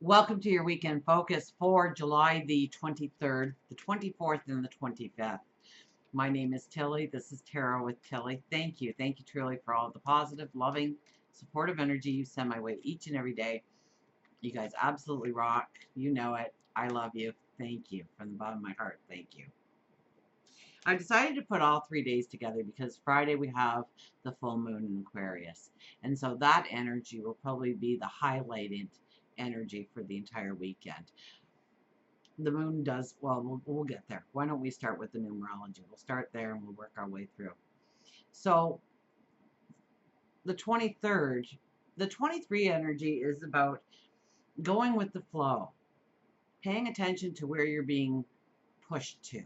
Welcome to your weekend focus for July the 23rd, the 24th, and the 25th. My name is Tilly. This is Tarot with Tilly. Thank you. Thank you truly for all the positive, loving, supportive energy you send my way each and every day. You guys absolutely rock. You know it. I love you. Thank you. From the bottom of my heart, thank you. I decided to put all 3 days together because Friday we have the full moon in Aquarius. And so that energy will probably be the highlighted energy for the entire weekend. The moon does, well, we'll get there. Why don't we start with the numerology? We'll start there and we'll work our way through. So the 23rd, the 23 energy is about going with the flow, paying attention to where you're being pushed to,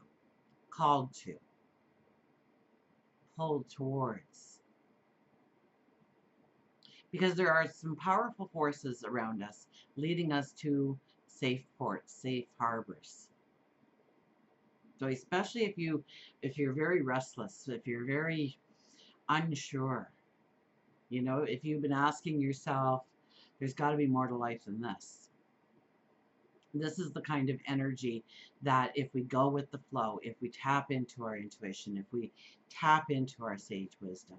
called to, pulled towards. Because there are some powerful forces around us leading us to safe ports, safe harbors. So especially if you're very restless, if you're very unsure, you know, if you've been asking yourself, there's got to be more to life than this. This is the kind of energy that if we go with the flow, if we tap into our intuition, if we tap into our sage wisdom,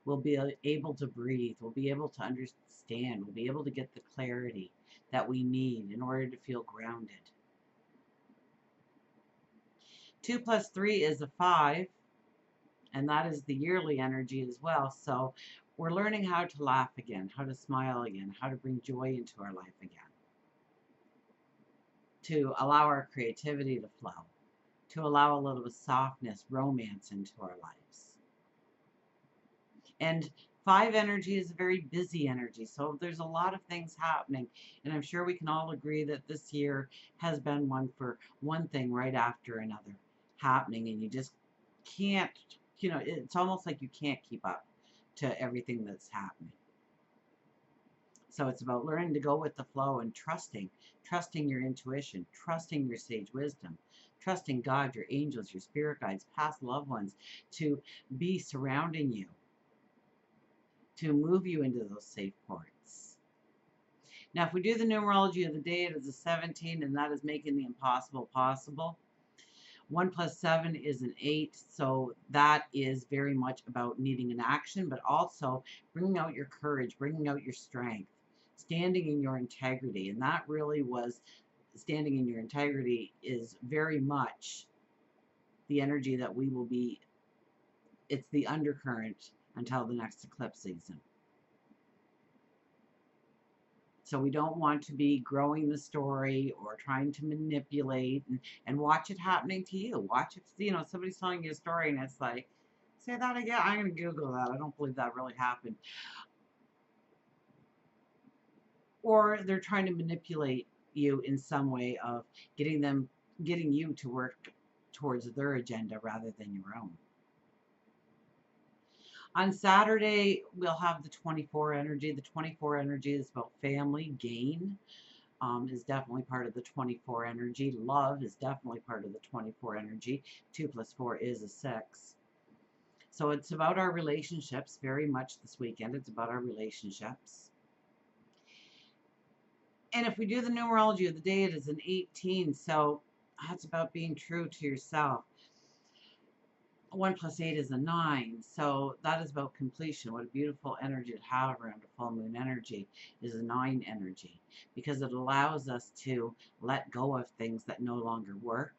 we'll be able to breathe, we'll be able to understand, we'll be able to get the clarity that we need in order to feel grounded. 2 plus 3 is a 5, and that is the yearly energy as well. So we're learning how to laugh again, how to smile again, how to bring joy into our life again, to allow our creativity to flow, to allow a little bit of softness, romance into our lives. And 5 energy is a very busy energy, so there's a lot of things happening, and I'm sure we can all agree that this year has been one for one thing right after another happening, and you just can't, you know, it's almost like you can't keep up to everything that's happening. So it's about learning to go with the flow and trusting your intuition, trusting your sage wisdom, trusting God, your angels, your spirit guides, past loved ones to be surrounding you, to move you into those safe ports. Now, if we do the numerology of the day, it is a 17, and that is making the impossible possible. 1 plus 7 is an 8, so that is very much about needing an action, but also bringing out your courage, bringing out your strength, standing in your integrity. And that really was, standing in your integrity is very much the energy that we will be, it's the undercurrent until the next eclipse season. So we don't want to be growing the story or trying to manipulate and watch it happening to you. Watch it, you know, somebody's telling you a story and it's like, say that again. I'm going to Google that. I don't believe that really happened. Or they're trying to manipulate you in some way of getting you to work towards their agenda rather than your own. On Saturday, we'll have the 24 energy. The 24 energy is about family, gain, is definitely part of the 24 energy. Love is definitely part of the 24 energy. 2 plus 4 is a 6. So it's about our relationships very much this weekend. It's about our relationships. And if we do the numerology of the day, it is an 18. So that's about being true to yourself. 1 plus 8 is a 9, so that is about completion. What a beautiful energy to have around a full moon energy is a 9 energy, because it allows us to let go of things that no longer work,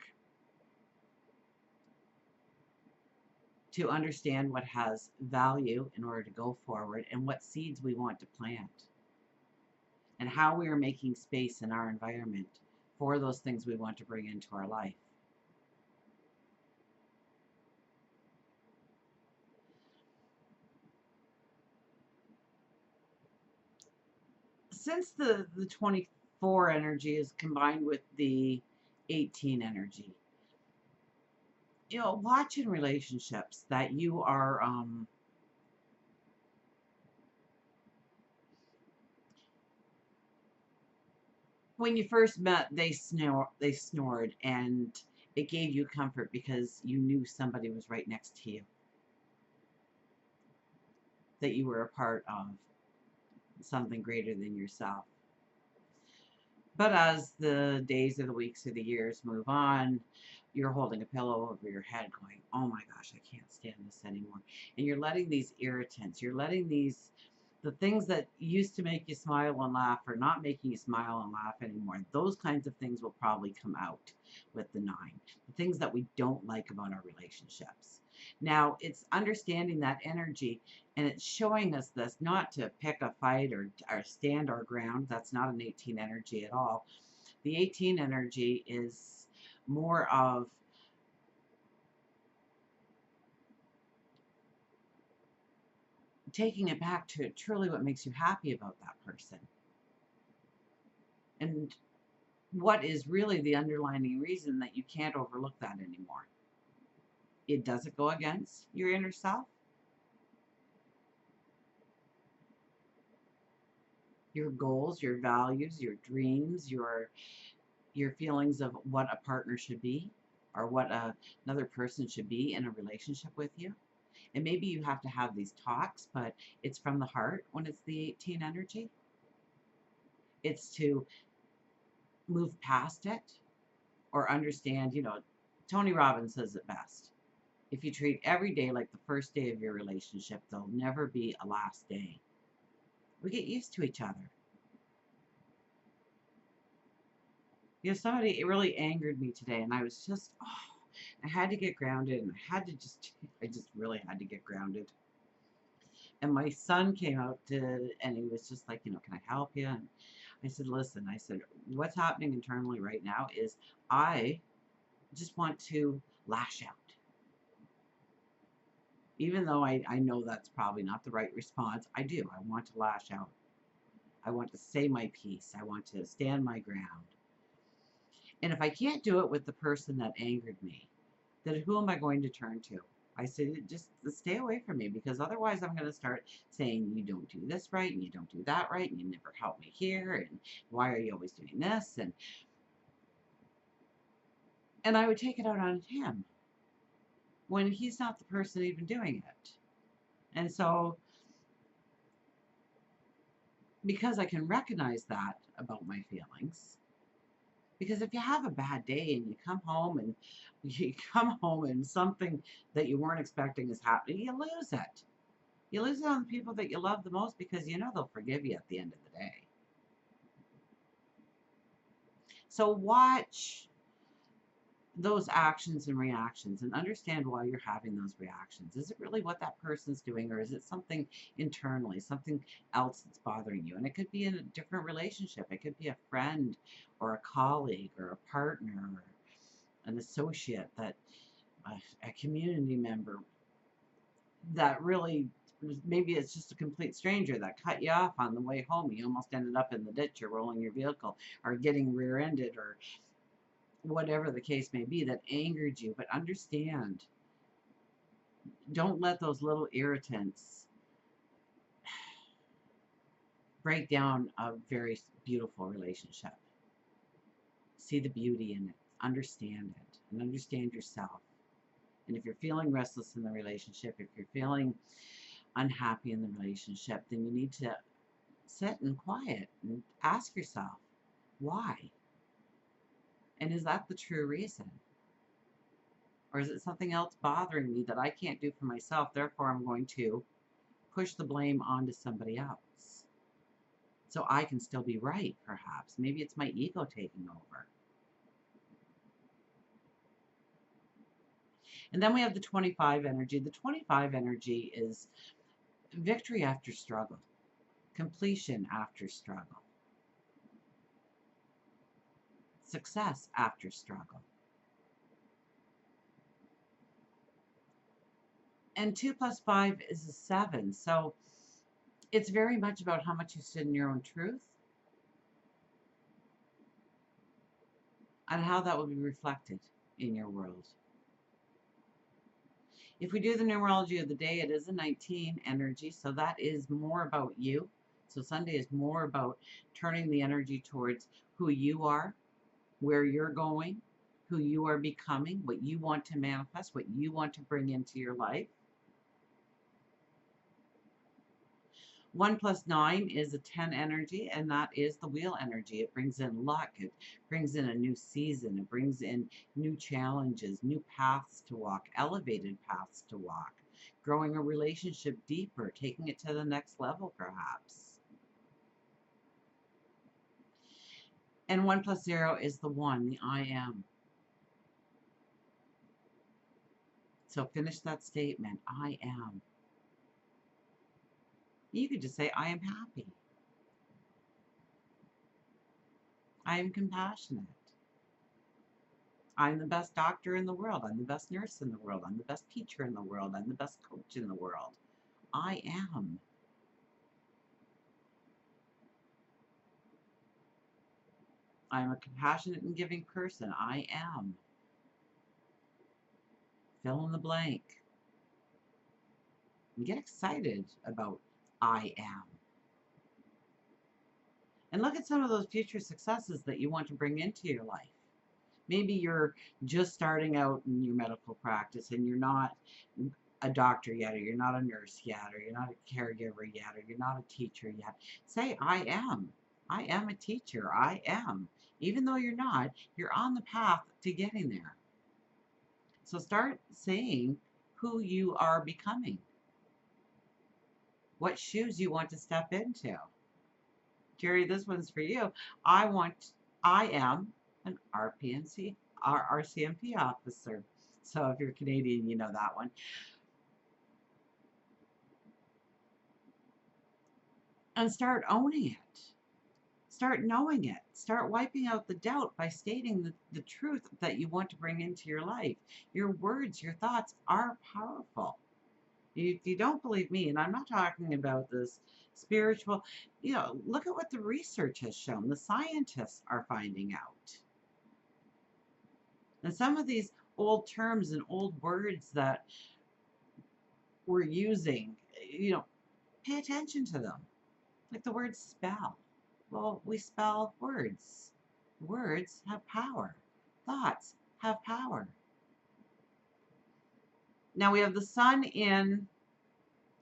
to understand what has value in order to go forward, and what seeds we want to plant, and how we are making space in our environment for those things we want to bring into our life. Since the 24 energy is combined with the 18 energy, you know, watch in relationships that you are, when you first met, they snored, and it gave you comfort because you knew somebody was right next to you, that you were a part of something greater than yourself. But as the days or the weeks or the years move on, you're holding a pillow over your head going, oh my gosh, I can't stand this anymore. And you're letting these irritants, you're letting the things that used to make you smile and laugh are not making you smile and laugh anymore. Those kinds of things will probably come out with the 9. The things that we don't like about our relationships. Now, it's understanding that energy, and it's showing us this, not to pick a fight or stand our ground. That's not an 18 energy at all. The 18 energy is more of taking it back to truly what makes you happy about that person. And what is really the underlying reason that you can't overlook that anymore? Does it go against your inner self? Your goals, your values, your dreams, your feelings of what a partner should be, or what another person should be in a relationship with you. And maybe you have to have these talks, but it's from the heart when it's the 18 energy. It's to move past it or understand, Tony Robbins says it best. If you treat every day like the first day of your relationship, there'll never be a last day. We get used to each other. Somebody, it really angered me today, and I was just, I had to get grounded, and I just really had to get grounded. And my son came out and he was just like, can I help you? And I said, listen, what's happening internally right now is I just want to lash out. Even though I know that's probably not the right response, I do. I want to lash out. I want to say my piece. I want to stand my ground. And if I can't do it with the person that angered me, then who am I going to turn to? I said, just stay away from me, because otherwise I'm going to start saying, you don't do this right, and you don't do that right, and you never help me here, and why are you always doing this? And I would take it out on him when he's not the person even doing it. And so, because I can recognize that about my feelings, because if you have a bad day and you come home and something that you weren't expecting is happening, you lose it. You lose it on the people that you love the most, because they'll forgive you at the end of the day. So watch those actions and reactions and understand why you're having those reactions. Is it really what that person's doing, or is it something internally, something else that's bothering you? And it could be in a different relationship. It could be a friend or a colleague or a partner or an associate, that a community member that really, maybe it's just a complete stranger that cut you off on the way home. You almost ended up in the ditch or rolling your vehicle or getting rear-ended or whatever the case may be that angered you. But understand, don't let those little irritants break down a very beautiful relationship. See the beauty in it, understand it, and understand yourself. And if you're feeling restless in the relationship, if you're feeling unhappy in the relationship, then you need to sit and quiet and ask yourself, why? And is that the true reason? Or is it something else bothering me that I can't do for myself? Therefore, I'm going to push the blame onto somebody else, so I can still be right, perhaps. Maybe it's my ego taking over. And then we have the 25 energy. The 25 energy is victory after struggle, completion after struggle, success after struggle. And 2 plus 5 is a 7. So it's very much about how much you stood in your own truth and how that will be reflected in your world. If we do the numerology of the day, it is a 19 energy, so that is more about you. So Sunday is more about turning the energy towards who you are, where you're going, who you are becoming, what you want to manifest, what you want to bring into your life. 1 plus 9 is a 10 energy, and that is the wheel energy. It brings in luck. It brings in a new season. It brings in new challenges, new paths to walk, elevated paths to walk, growing a relationship deeper, taking it to the next level, perhaps. And 1 plus 0 is the 1, the I am. So finish that statement, I am. You could just say, I am happy. I am compassionate. I'm the best doctor in the world. I'm the best nurse in the world. I'm the best teacher in the world. I'm the best coach in the world. I am. I'm a compassionate and giving person. I am. Fill in the blank. And get excited about I am. And look at some of those future successes that you want to bring into your life. Maybe you're just starting out in your medical practice and you're not a doctor yet, or you're not a nurse yet, or you're not a caregiver yet, or you're not a teacher yet. Say, I am. I am a teacher. I am. Even though you're not, you're on the path to getting there. So start saying who you are becoming, what shoes you want to step into. Jerry, this one's for you. I am an RCMP officer. So if you're Canadian, you know that one. And start owning it. Start knowing it. Start wiping out the doubt by stating the truth that you want to bring into your life. Your words, your thoughts are powerful. If you don't believe me, and I'm not talking about this spiritual, look at what the research has shown. The scientists are finding out. And some of these old terms and old words that we're using, pay attention to them. Like the word spell. Well, we spell words. Words have power. Thoughts have power. Now we have the sun in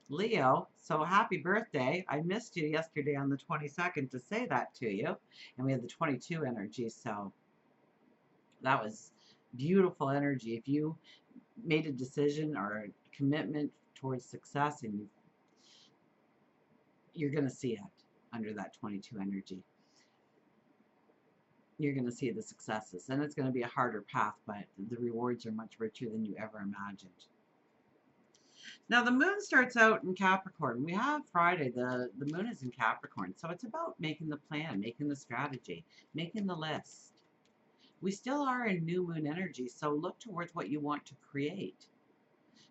Leo, so happy birthday. I missed you yesterday on the 22nd to say that to you. And we have the 22 energy, so that was beautiful energy. If you made a decision or a commitment towards success, and you're going to see it under that 22 energy. You're going to see the successes, and it's going to be a harder path, but the rewards are much richer than you ever imagined. Now the moon starts out in Capricorn. We have Friday, the moon is in Capricorn, so it's about making the plan, making the strategy, making the list. We still are in new moon energy, so look towards what you want to create.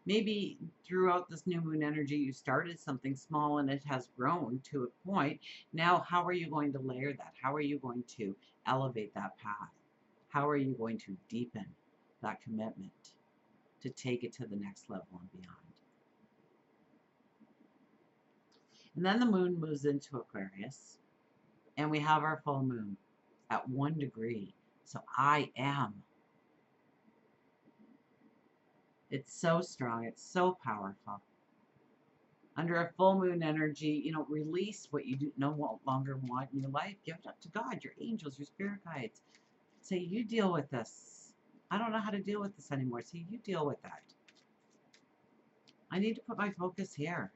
Maybe throughout this new moon energy, you started something small and it has grown to a point. Now, how are you going to layer that? How are you going to elevate that path? How are you going to deepen that commitment to take it to the next level and beyond? And then the moon moves into Aquarius, and we have our full moon at 1 degree. So I am. It's so strong. It's so powerful. Under a full moon energy, release what you do no longer want in your life. Give it up to God, your angels, your spirit guides. Say, you deal with this. I don't know how to deal with this anymore. So you deal with that. I need to put my focus here.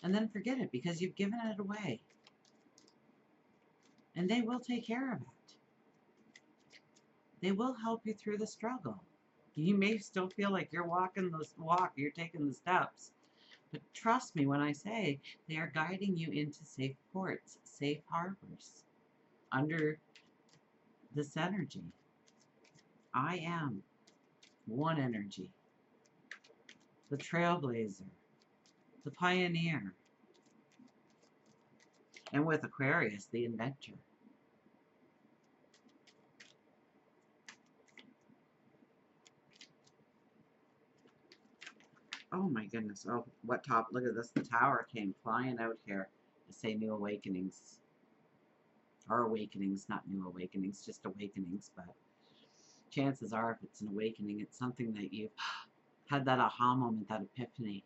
And then forget it, because you've given it away. And they will take care of it. They will help you through the struggle. You may still feel like you're walking the walk, you're taking the steps. But trust me when I say they are guiding you into safe ports, safe harbors, under this energy. I am one energy, the trailblazer, the pioneer, and with Aquarius, the inventor. Oh my goodness. Oh, what top? Look at this. The tower came flying out here to say new awakenings. Or awakenings, not new awakenings, just awakenings. But chances are, if it's an awakening, it's something that you've had that aha moment, that epiphany.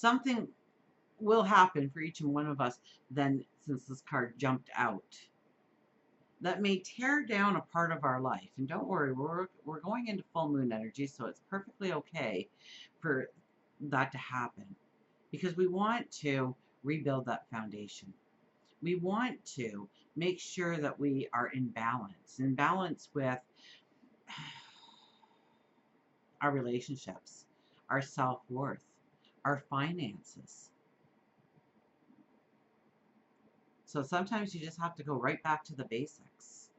something will happen for each and one of us then, since this card jumped out, that may tear down a part of our life. And don't worry, we're going into full moon energy, so it's perfectly okay for that to happen, because we want to rebuild that foundation. We want to make sure that we are in balance with our relationships, our self-worth, our finances. So sometimes you just have to go right back to the basics.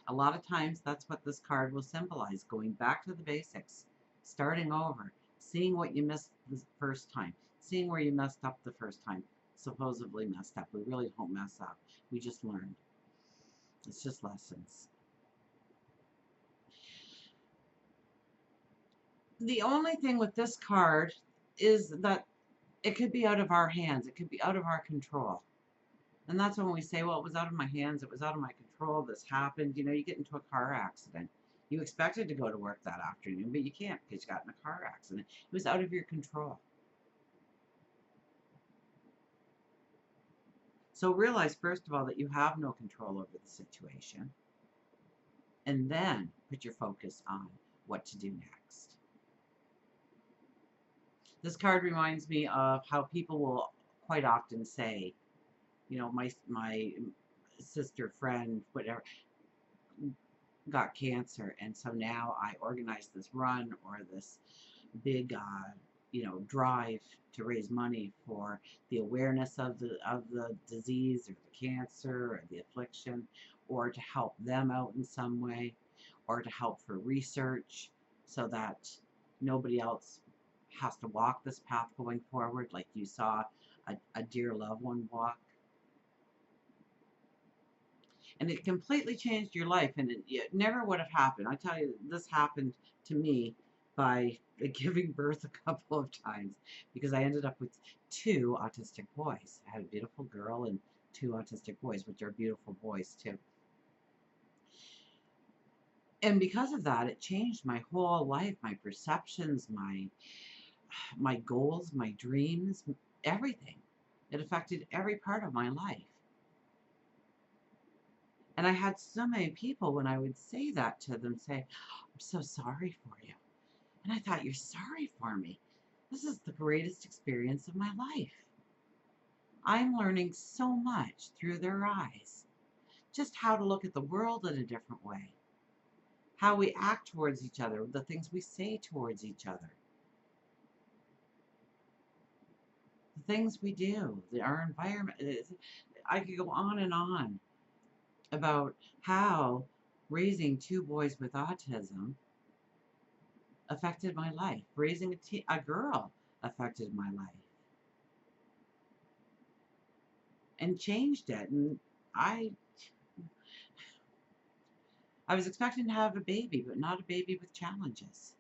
A lot of times that's what this card will symbolize, going back to the basics, starting over, seeing what you missed the first time, seeing where you messed up the first time, supposedly messed up. We really don't mess up. We just learned. It's just lessons. The only thing with this card is that it could be out of our hands. It could be out of our control. And that's when we say, well, it was out of my hands. It was out of my control. This happened. You know, you get into a car accident. You expected to go to work that afternoon, but you can't because you got in a car accident. It was out of your control. So realize, first of all, that you have no control over the situation. And then put your focus on what to do next. This card reminds me of how people will quite often say, you know, my sister, friend, whatever, got cancer, and so now I organized this run or this big, you know, drive to raise money for the awareness of the disease or the cancer or the affliction, or to help them out in some way, or to help for research so that nobody else has to walk this path going forward, like you saw a dear loved one walk. And it completely changed your life, and it never would have happened. I tell you, this happened to me by giving birth a couple of times, because I ended up with 2 autistic boys. I had a beautiful girl and 2 autistic boys, which are beautiful boys too. And because of that, it changed my whole life, my perceptions, my goals, my dreams, everything. It affected every part of my life. And I had so many people, when I would say that to them, say, I'm so sorry for you. And I thought, you're sorry for me? This is the greatest experience of my life. I'm learning so much through their eyes. Just how to look at the world in a different way. How we act towards each other, the things we say towards each other. The things we do, our environment. I could go on and on about how raising 2 boys with autism affected my life. Raising a girl affected my life. And changed it. And I was expecting to have a baby, but not a baby with challenges.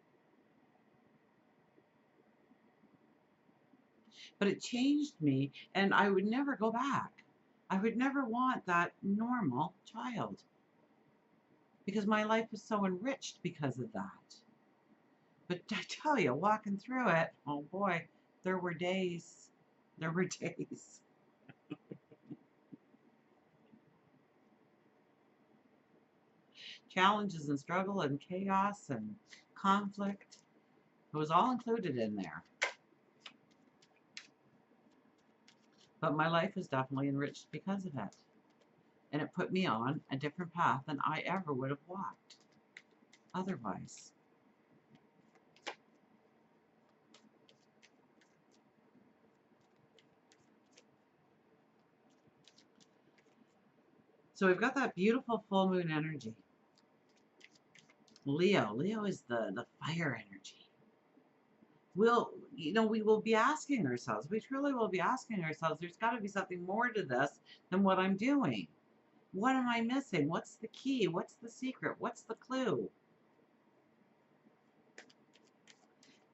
But it changed me, and I would never go back. I would never want that normal child, because my life was so enriched because of that. But I tell you, walking through it, oh boy, there were days. There were days. Challenges and struggle and chaos and conflict. It was all included in there. But my life was definitely enriched because of it. And it put me on a different path than I ever would have walked otherwise. So we've got that beautiful full moon energy. Leo is the fire energy. We will be asking ourselves, we truly will be asking ourselves, there's got to be something more to this than what I'm doing. What am I missing? What's the key? What's the secret? What's the clue?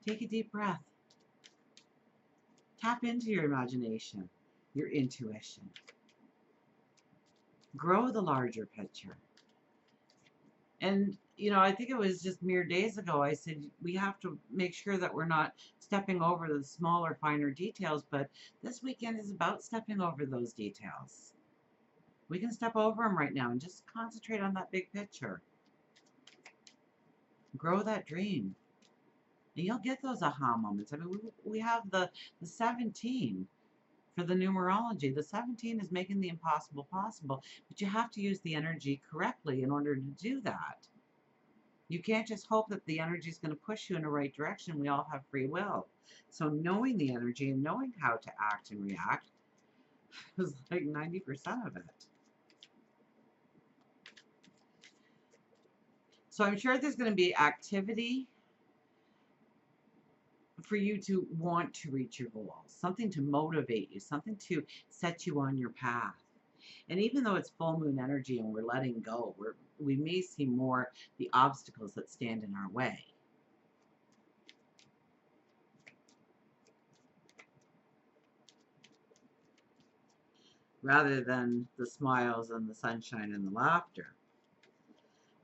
Take a deep breath. Tap into your imagination, your intuition. Grow the larger picture. And, you know, I think it was just mere days ago, I said we have to make sure that we're not stepping over the smaller, finer details. But this weekend is about stepping over those details. We can step over them right now and just concentrate on that big picture. Grow that dream. And you'll get those aha moments. I mean, we have the 17 for the numerology. The 17 is making the impossible possible, but you have to use the energy correctly in order to do that. You can't just hope that the energy is going to push you in the right direction. We all have free will. So knowing the energy and knowing how to act and react is like 90% of it. So I'm sure there's going to be activity for you to want to reach your goals, something to motivate you, something to set you on your path. And even though it's full moon energy and we're letting go, we may see more the obstacles that stand in our way. Rather than the smiles and the sunshine and the laughter.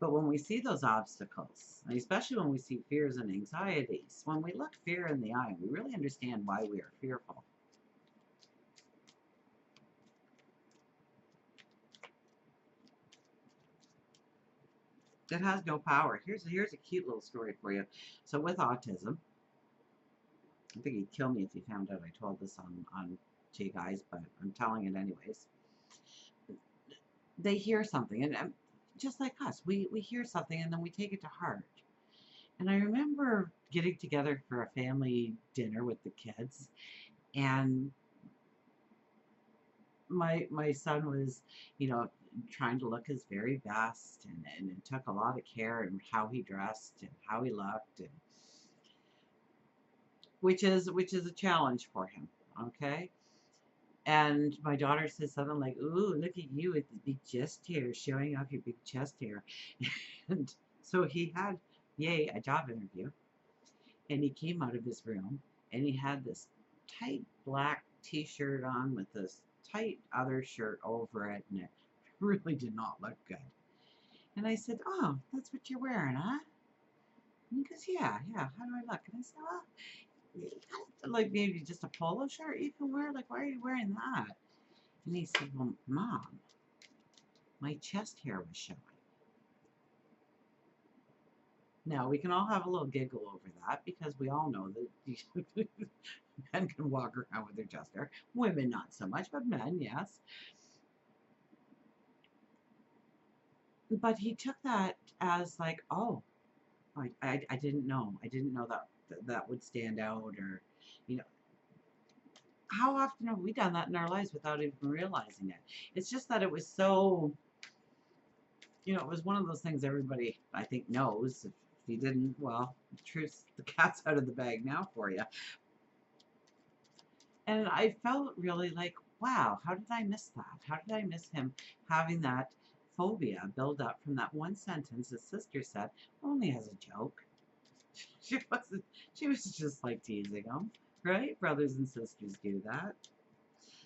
But when we see those obstacles, and especially when we see fears and anxieties, when we look fear in the eye, we really understand why we are fearful. It has no power. Here's a cute little story for you. So with autism, I think he'd kill me if he found out I told this on to you guys, but I'm telling it anyways. They hear something, and just like us, we hear something and then we take it to heart. And I remember getting together for a family dinner with the kids, and my son was, you know, trying to look his very best, and it took a lot of care in how he dressed and how he looked, and which is a challenge for him. Okay. And my daughter says something like, "Ooh, look at you with the big chest hair, showing off your big chest hair." And so he had, yay, a job interview. And he came out of his room and he had this tight black t-shirt on with this tight other shirt over it, and it really did not look good. And I said, "Oh, that's what you're wearing, huh?" And he goes, "Yeah, yeah, how do I look?" And I said, "Well, like maybe just a polo shirt you can wear, like why are you wearing that?" And he said, "Well, Mom, my chest hair was showing." Now, we can all have a little giggle over that because we all know that men can walk around with their chest hair. Women, not so much, but men, yes. But he took that as like, oh, I didn't know. I didn't know that would stand out, or, you know, how often have we done that in our lives without even realizing it? It's just that it was so, you know, it was one of those things everybody, I think, knows. If you didn't, well, the truth, the cat's out of the bag now for you. And I felt really like, wow, how did I miss that? How did I miss him having that phobia build up from that one sentence his sister said, only as a joke? She wasn't, she was just like teasing him, right? Brothers and sisters do that.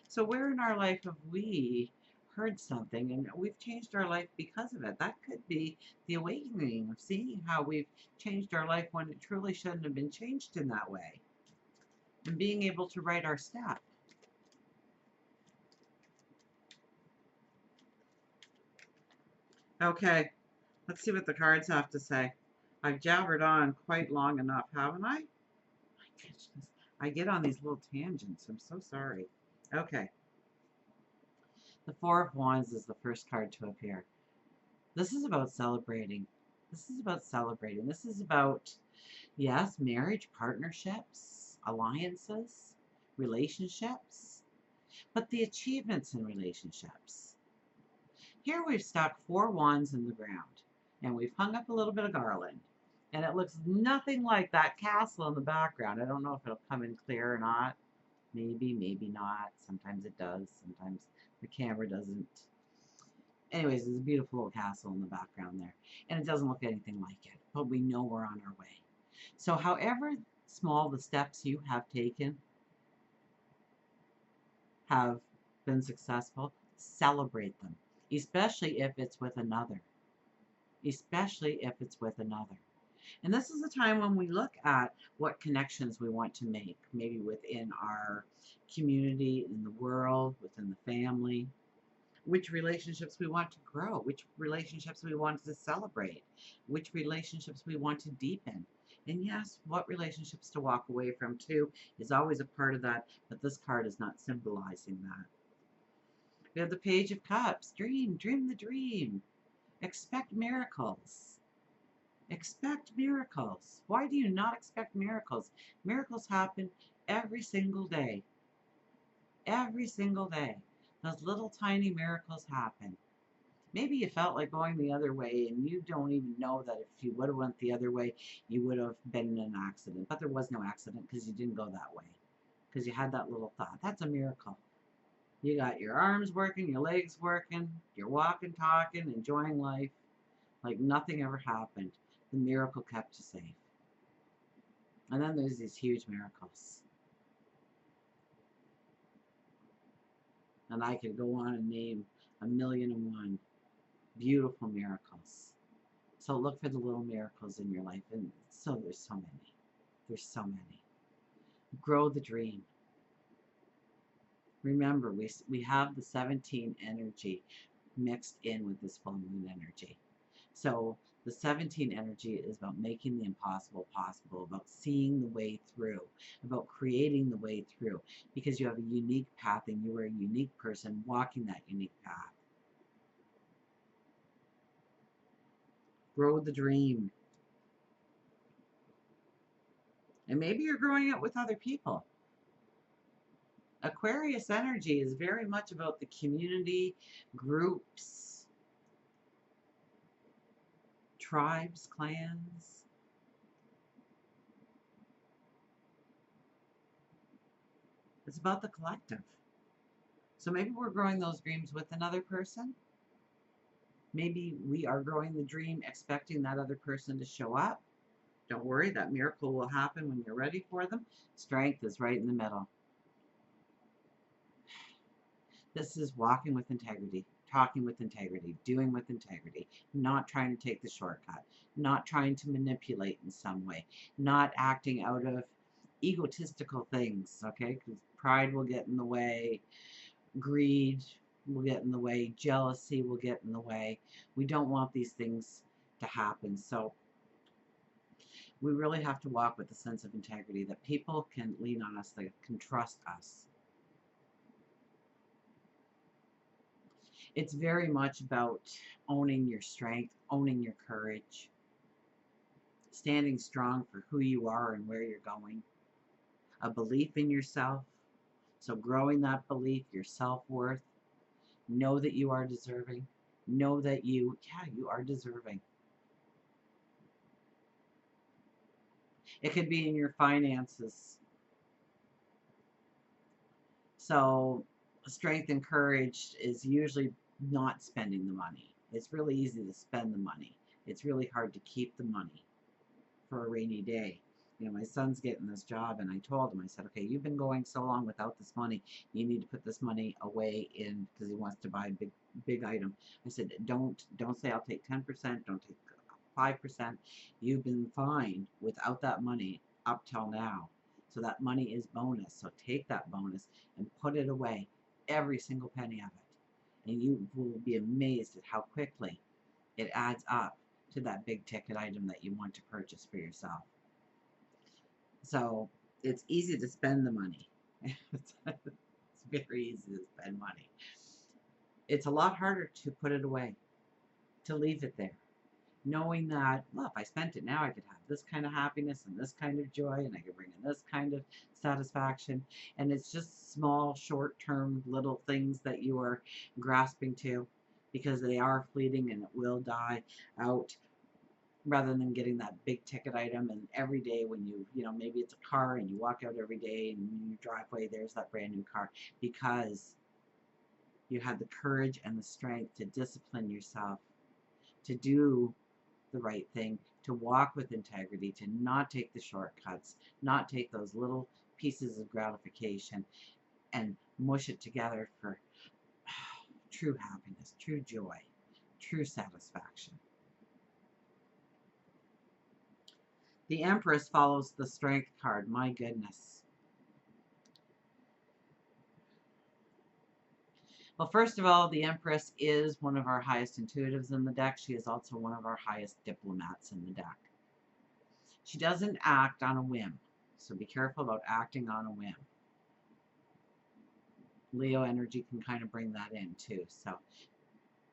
So where in our life have we heard something and we've changed our life because of it? That could be the awakening of seeing how we've changed our life when it truly shouldn't have been changed in that way. And being able to write our step. Okay, let's see what the cards have to say. I've jabbered on quite long enough, haven't I? My goodness. I get on these little tangents. I'm so sorry. Okay. The Four of Wands is the first card to appear. This is about celebrating. This is about celebrating. This is about, yes, marriage, partnerships, alliances, relationships, but the achievements in relationships. Here we've stuck 4 wands in the ground, and we've hung up a little bit of garland. And it looks nothing like that castle in the background. I don't know if it'll come in clear or not. Maybe, maybe not. Sometimes it does. Sometimes the camera doesn't. Anyways, there's a beautiful little castle in the background there. And it doesn't look anything like it, but we know we're on our way. So however small the steps you have taken have been successful, celebrate them, especially if it's with another. especially if it's with another. And this is a time when we look at what connections we want to make, maybe within our community, in the world, within the family, which relationships we want to grow, which relationships we want to celebrate, which relationships we want to deepen. And yes, what relationships to walk away from too is always a part of that, but this card is not symbolizing that. We have the Page of Cups. Dream the dream. Expect miracles. Expect miracles. Why do you not expect miracles? Miracles happen every single day. Every single day. Those little tiny miracles happen. Maybe you felt like going the other way and you don't even know that if you would have went the other way, you would have been in an accident. But there was no accident because you didn't go that way. Because you had that little thought. That's a miracle. You got your arms working, your legs working, you're walking, talking, enjoying life like nothing ever happened. The miracle kept you safe. And then there's these huge miracles. And I could go on and name 1,000,001 beautiful miracles. So look for the little miracles in your life. And so there's so many. There's so many. Grow the dream. Remember, we have the 17 energy mixed in with this full moon energy. So the 17 energy is about making the impossible possible, about seeing the way through, about creating the way through, because you have a unique path and you are a unique person walking that unique path. Grow the dream. And maybe you're growing it with other people. Aquarius energy is very much about the community, groups, tribes, clans. It's about the collective. So maybe we're growing those dreams with another person. Maybe we are growing the dream expecting that other person to show up. Don't worry, that miracle will happen when you're ready for them. Strength is right in the middle. This is walking with integrity, talking with integrity, doing with integrity, not trying to take the shortcut, not trying to manipulate in some way, not acting out of egotistical things, okay? Because pride will get in the way, greed will get in the way, jealousy will get in the way. We don't want these things to happen. So we really have to walk with a sense of integrity that people can lean on us, they can trust us. It's very much about owning your strength, owning your courage, standing strong for who you are and where you're going, a belief in yourself. So growing that belief, your self-worth, know that you are deserving, know that you are deserving. It could be in your finances. So strength and courage is usually not spending the money. It's really easy to spend the money. It's really hard to keep the money for a rainy day. You know, my son's getting this job, and I told him, I said, okay, you've been going so long without this money. You need to put this money away in, because he wants to buy a big item. I said, don't say I'll take 10%, don't take 5%. You've been fine without that money up till now. So that money is bonus. So take that bonus and put it away, every single penny of it. And you will be amazed at how quickly it adds up to that big ticket item that you want to purchase for yourself. So it's easy to spend the money. It's very easy to spend money. It's a lot harder to put it away, to leave it there, knowing that, well, if I spent it now, I could have this kind of happiness and this kind of joy, and I could bring in this kind of satisfaction. And it's just small, short-term little things that you are grasping to, because they are fleeting and it will die out, rather than getting that big ticket item. And every day when you know, maybe it's a car and you walk out every day and in your driveway there's that brand new car, because you had the courage and the strength to discipline yourself, to do the right thing, to walk with integrity, to not take the shortcuts, not take those little pieces of gratification and mush it together for true happiness, true joy, true satisfaction. The Empress follows the Strength card. My goodness. Well, first of all, the Empress is one of our highest intuitives in the deck. She is also one of our highest diplomats in the deck. She doesn't act on a whim, so be careful about acting on a whim. Leo energy can kind of bring that in too. So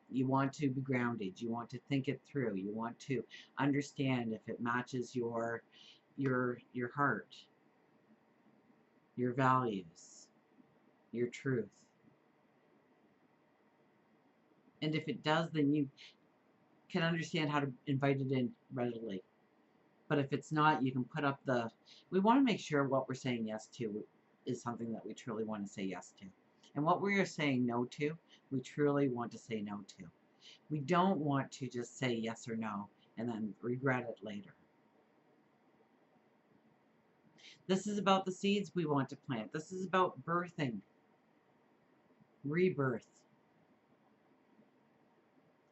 you want to be grounded. You want to think it through. You want to understand if it matches your heart, your values, your truth. And if it does, then you can understand how to invite it in readily. But if it's not, you can put up the... We want to make sure what we're saying yes to is something that we truly want to say yes to. And what we are saying no to, we truly want to say no to. We don't want to just say yes or no and then regret it later. This is about the seeds we want to plant. This is about birthing, rebirth.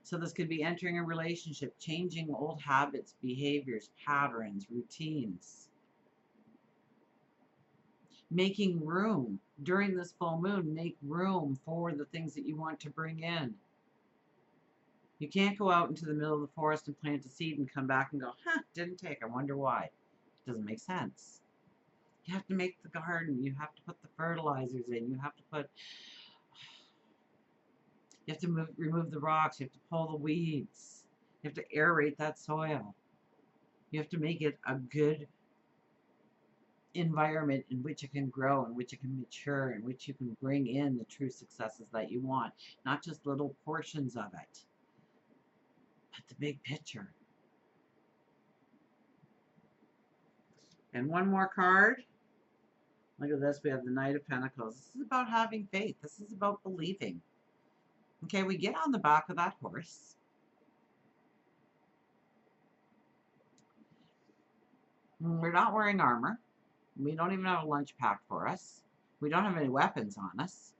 So this could be entering a relationship, changing old habits, behaviors, patterns, routines. Making room during this full moon, make room for the things that you want to bring in. You can't go out into the middle of the forest and plant a seed and come back and go, huh, didn't take, I wonder why. It doesn't make sense. You have to make the garden, you have to put the fertilizers in, you have to remove the rocks, you have to pull the weeds, you have to aerate that soil. You have to make it a good environment in which it can grow, in which it can mature, in which you can bring in the true successes that you want, not just little portions of it, but the big picture. And one more card. Look at this. We have the Knight of Pentacles. This is about having faith. This is about believing. Okay, we get on the back of that horse. We're not wearing armor. We don't even have a lunch pack for us. We don't have any weapons on us.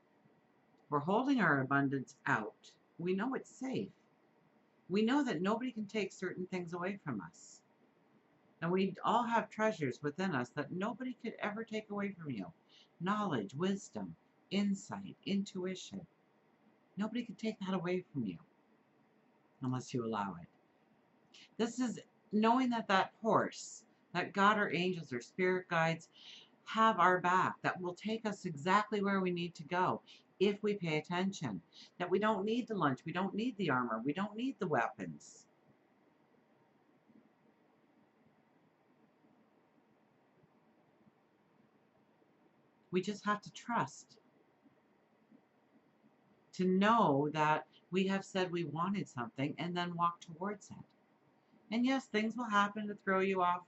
We're holding our abundance out. We know it's safe. We know that nobody can take certain things away from us. And we all have treasures within us that nobody could ever take away from you. Knowledge, wisdom, insight, intuition. Nobody could take that away from you unless you allow it. This is knowing that that horse, that God or angels or spirit guides have our back, that will take us exactly where we need to go if we pay attention. That we don't need the lunch, we don't need the armor, we don't need the weapons. We just have to trust. To know that we have said we wanted something and then walk towards it. And yes, things will happen to throw you off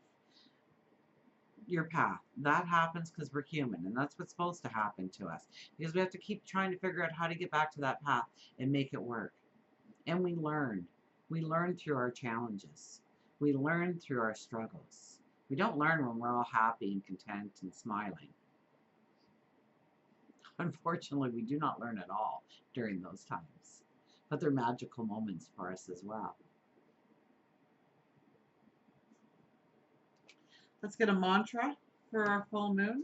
your path. That happens because we're human, and that's what's supposed to happen to us. Because we have to keep trying to figure out how to get back to that path and make it work. And we learn. We learn through our challenges. We learn through our struggles. We don't learn when we're all happy and content and smiling. Unfortunately, we do not learn at all during those times. But they're magical moments for us as well. Let's get a mantra for our full moon.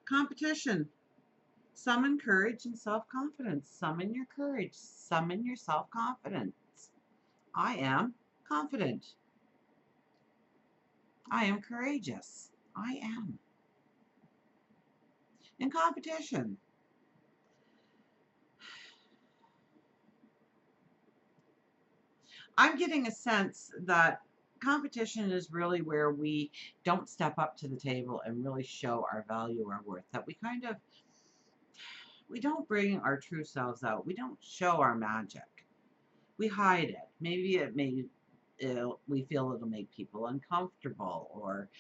Competition. Summon courage and self-confidence. Summon your courage. Summon your self-confidence. I am confident. I am courageous. I am. In competition. I'm getting a sense that competition is really where we don't step up to the table and really show our value, our worth. That we don't bring our true selves out. We don't show our magic. We hide it. Maybe we feel it'll make people uncomfortable, or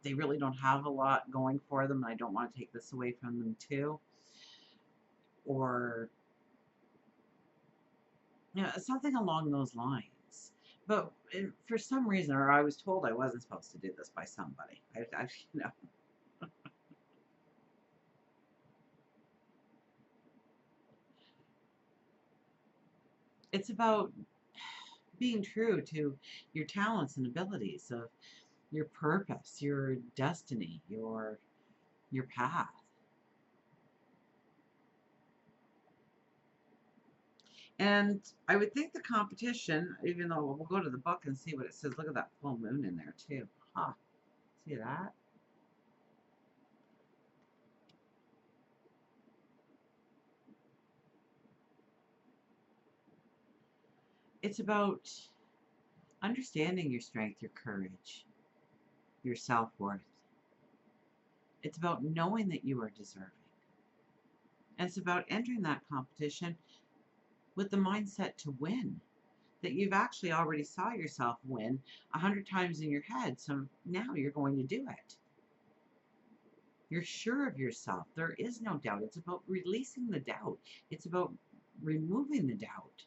they really don't have a lot going for them, and I don't want to take this away from them too. Or, you know, something along those lines. But for some reason, or I was told I wasn't supposed to do this by somebody. You know, it's about being true to your talents and abilities, of your purpose, your destiny, your path. And I would think the competition, even though we'll go to the book and see what it says. Look at that full moon in there too. Huh. See that? It's about understanding your strength, your courage, your self-worth. It's about knowing that you are deserving. And it's about entering that competition with the mindset to win. That you've actually already saw yourself win 100 times in your head. So now you're going to do it. You're sure of yourself. There is no doubt. It's about releasing the doubt. It's about removing the doubt,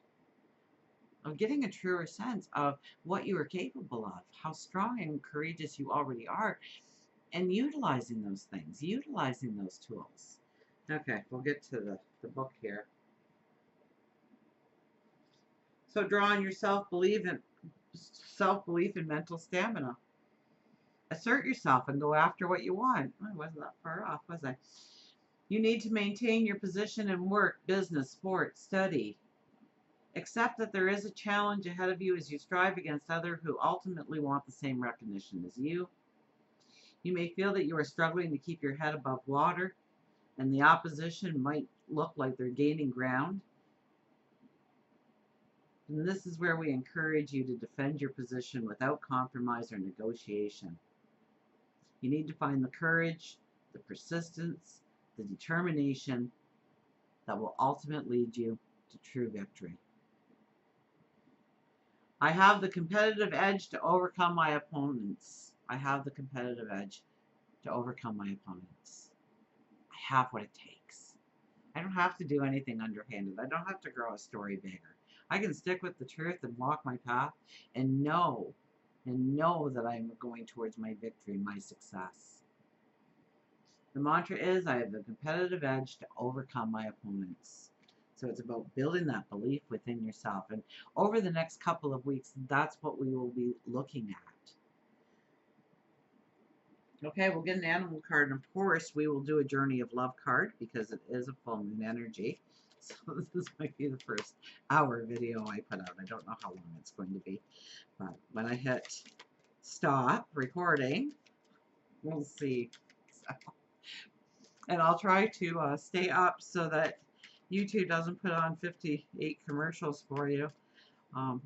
of getting a truer sense of what you are capable of, how strong and courageous you already are, and utilizing those things, utilizing those tools. Okay, we'll get to the book here. So draw on your self-belief and mental stamina. Assert yourself and go after what you want. I wasn't that far off, was I? You need to maintain your position in work, business, sport, study. Accept that there is a challenge ahead of you as you strive against others who ultimately want the same recognition as you. You may feel that you are struggling to keep your head above water, and the opposition might look like they're gaining ground. And this is where we encourage you to defend your position without compromise or negotiation. You need to find the courage, the persistence, the determination that will ultimately lead you to true victory. I have the competitive edge to overcome my opponents. I have the competitive edge to overcome my opponents. I have what it takes. I don't have to do anything underhanded. I don't have to grow a story bigger. I can stick with the truth and walk my path and know that I'm going towards my victory, my success. The mantra is, I have the competitive edge to overcome my opponents. So it's about building that belief within yourself. And over the next couple of weeks, that's what we will be looking at. Okay, we'll get an animal card, and of course, we will do a Journey of Love card because it is a full moon energy. So this might be the first hour video I put out. I don't know how long it's going to be. But when I hit stop recording, we'll see. So, and I'll try to stay up so that YouTube doesn't put on 58 commercials for you.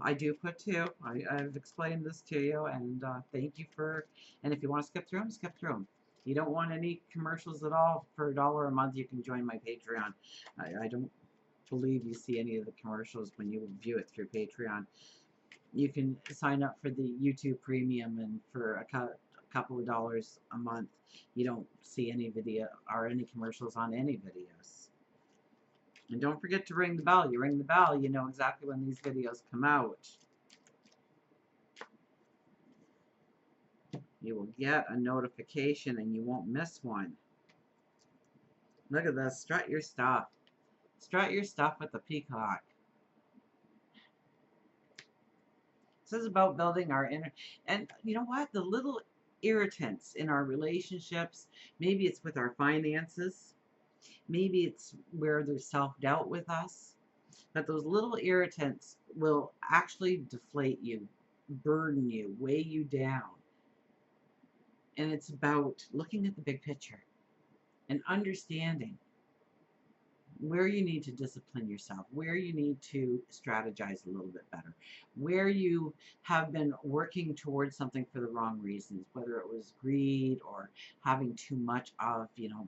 I do put 2. I've explained this to you, and thank you for, and if you want to skip through them, skip through them. If you don't want any commercials at all, for $1 a month, you can join my Patreon. I don't believe you see any of the commercials when you view it through Patreon. You can sign up for the YouTube Premium, and for a couple of dollars a month, you don't see any video or any commercials on any videos. And don't forget to ring the bell. You ring the bell, you know exactly when these videos come out. You will get a notification and you won't miss one. Look at this. Strut your stuff. Strut your stuff with the Peacock. This is about building our inner... And you know what? The little irritants in our relationships, maybe it's with our finances, maybe it's where there's self-doubt with us, but those little irritants will actually deflate you, burden you, weigh you down. And it's about looking at the big picture and understanding where you need to discipline yourself, where you need to strategize a little bit better, where you have been working towards something for the wrong reasons, whether it was greed or having too much of, you know,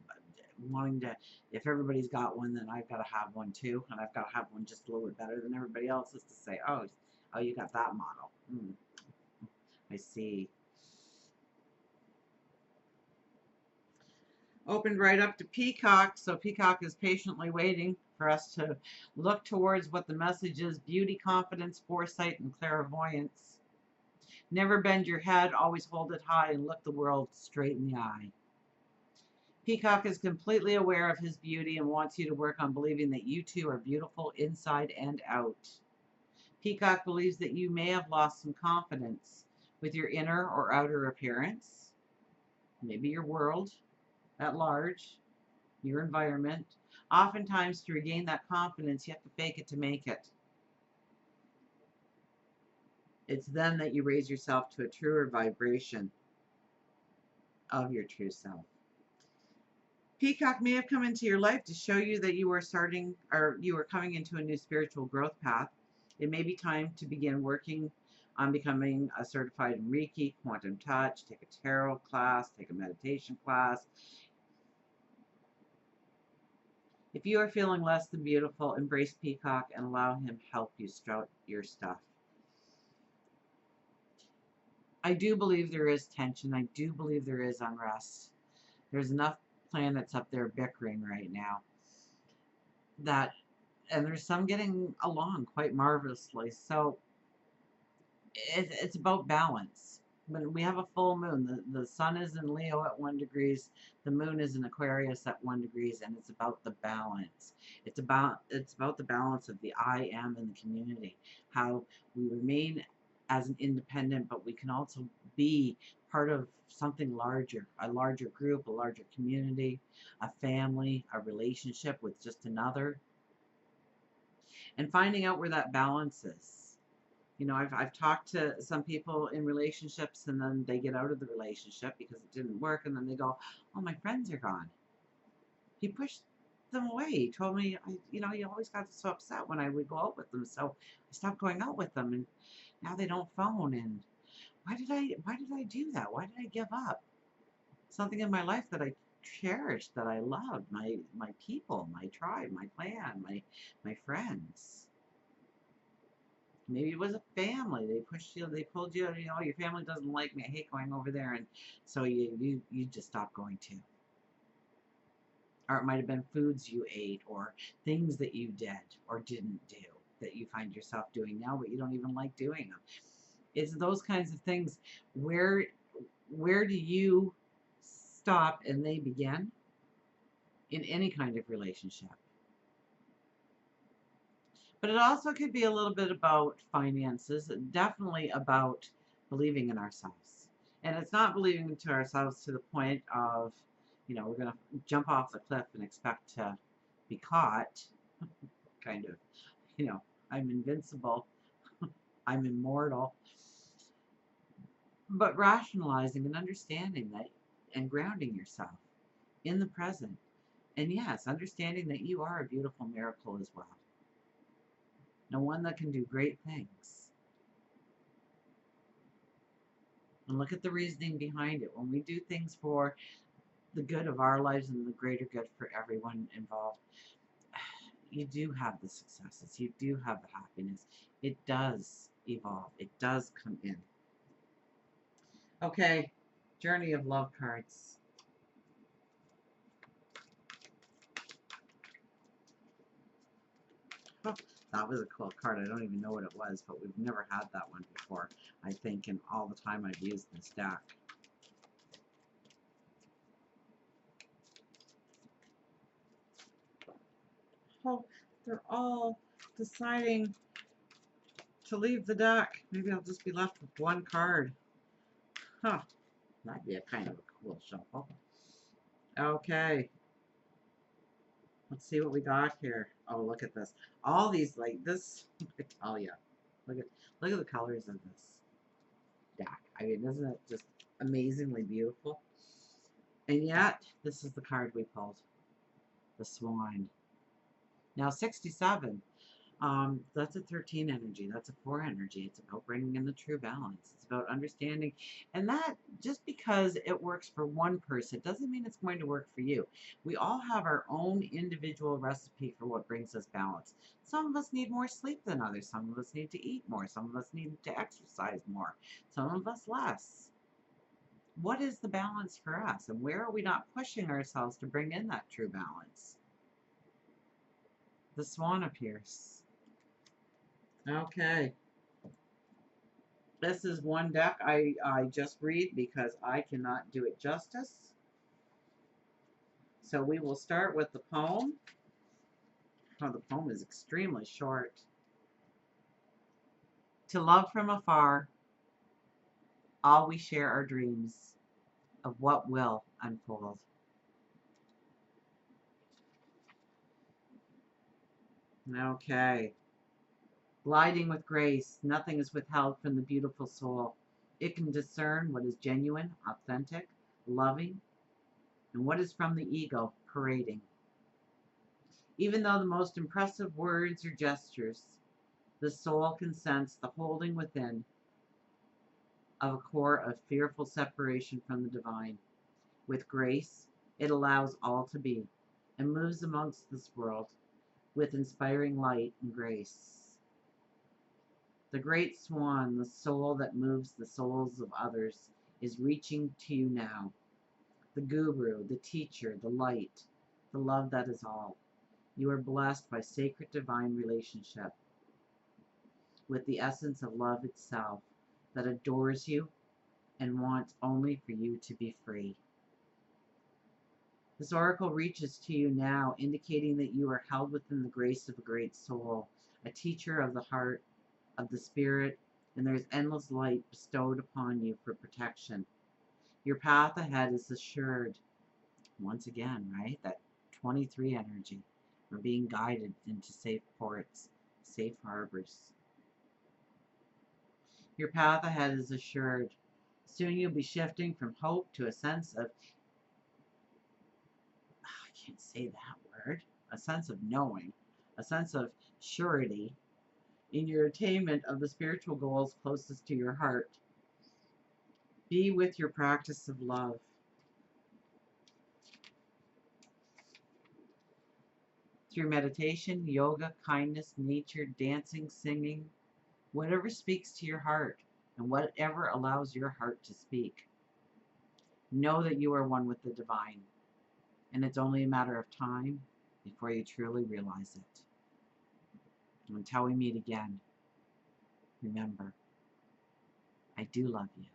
wanting to, if everybody's got one, then I've got to have one too, and I've got to have one just a little bit better than everybody else's to say, oh, you got that model. I see. Opened right up to Peacock, so Peacock is patiently waiting for us to look towards what the message is: beauty, confidence, foresight, and clairvoyance. Never bend your head, always hold it high and look the world straight in the eye. Peacock is completely aware of his beauty and wants you to work on believing that you too are beautiful inside and out. Peacock believes that you may have lost some confidence with your inner or outer appearance, maybe your world at large, your environment. Oftentimes, to regain that confidence, you have to fake it to make it. It's then that you raise yourself to a truer vibration of your true self. Peacock may have come into your life to show you that you are starting, or you are coming into a new spiritual growth path. It may be time to begin working on becoming a certified in Reiki, quantum touch, take a tarot class, take a meditation class. If you are feeling less than beautiful, embrace Peacock and allow him to help you strout your stuff. I do believe there is tension. I do believe there is unrest. There's enough planets up there bickering right now that, and there's some getting along quite marvelously. So it's about balance. When we have a full moon, the sun is in Leo at 1 degrees, the moon is in Aquarius at 1 degrees, and it's about the balance. It's about the balance of the I am in the community, how we remain as an independent, but we can also be part of something larger, a larger group, a larger community, a family, a relationship with just another, and finding out where that balance is. You know, I've talked to some people in relationships and then they get out of the relationship because it didn't work, and then they go, oh, my friends are gone. He pushed them away. He told me, he always got so upset when I would go out with them, so I stopped going out with them, and now they don't phone. And why did I do that? Why did I give up something in my life that I cherished, that I loved, my people, my tribe, my clan, my friends? Maybe it was a family. They pushed you, they pulled you, your family doesn't like me, I hate going over there, and so you just stop going too. Or it might have been foods you ate, or things that you did or didn't do that you find yourself doing now, but you don't even like doing them. It's those kinds of things. Where do you stop and they begin in any kind of relationship? But it also could be a little bit about finances, definitely about believing in ourselves. And it's not believing into ourselves to the point of, we're going to jump off the cliff and expect to be caught. Kind of, I'm invincible, I'm immortal. But rationalizing and understanding that and grounding yourself in the present. And yes, understanding that you are a beautiful miracle as well. And one that can do great things. And look at the reasoning behind it. When we do things for the good of our lives and the greater good for everyone involved, you do have the successes. You do have the happiness. It does evolve. It does come in. Okay, Journey of Love cards. Oh, that was a cool card. I don't even know what it was, but we've never had that one before, I think, in all the time I've used this deck. Oh, they're all deciding to leave the deck. Maybe I'll just be left with one card. Huh. That'd be a kind of a cool shuffle. Okay. Let's see what we got here. Oh, look at this. All these, like this, I tell you. Look at the colors of this deck. I mean, isn't it just amazingly beautiful? And yet, this is the card we pulled. The Swan. Now, 67. That's a 13 energy. That's a 4 energy. It's about bringing in the true balance. It's about understanding. And that, just because it works for one person doesn't mean it's going to work for you. We all have our own individual recipe for what brings us balance. Some of us need more sleep than others. Some of us need to eat more. Some of us need to exercise more. Some of us less. What is the balance for us? And where are we not pushing ourselves to bring in that true balance? The swan appears. Okay. This is one deck I just read because I cannot do it justice. So we will start with the poem. Oh, the poem is extremely short. To love from afar, all we share are dreams of what will unfold. Okay. Gliding with grace, nothing is withheld from the beautiful soul. It can discern what is genuine, authentic, loving, and what is from the ego, parading. Even though the most impressive words or gestures, the soul can sense the holding within of a core of fearful separation from the divine. With grace, it allows all to be and moves amongst this world with inspiring light and grace. The great swan, the soul that moves the souls of others, is reaching to you now. The guru, the teacher, the light, the love that is all. You are blessed by sacred divine relationship with the essence of love itself that adores you and wants only for you to be free. This oracle reaches to you now, indicating that you are held within the grace of a great soul, a teacher of the heart, of the spirit, and there is endless light bestowed upon you for protection. Your path ahead is assured. Once again, right? That 23 energy. We're being guided into safe ports, safe harbors. Your path ahead is assured. Soon you'll be shifting from hope to a sense of, I can't say that word, a sense of knowing, a sense of surety in your attainment of the spiritual goals closest to your heart. Be with your practice of love. Through meditation, yoga, kindness, nature, dancing, singing, whatever speaks to your heart and whatever allows your heart to speak. Know that you are one with the divine, and it's only a matter of time before you truly realize it. Until we meet again, remember, I do love you.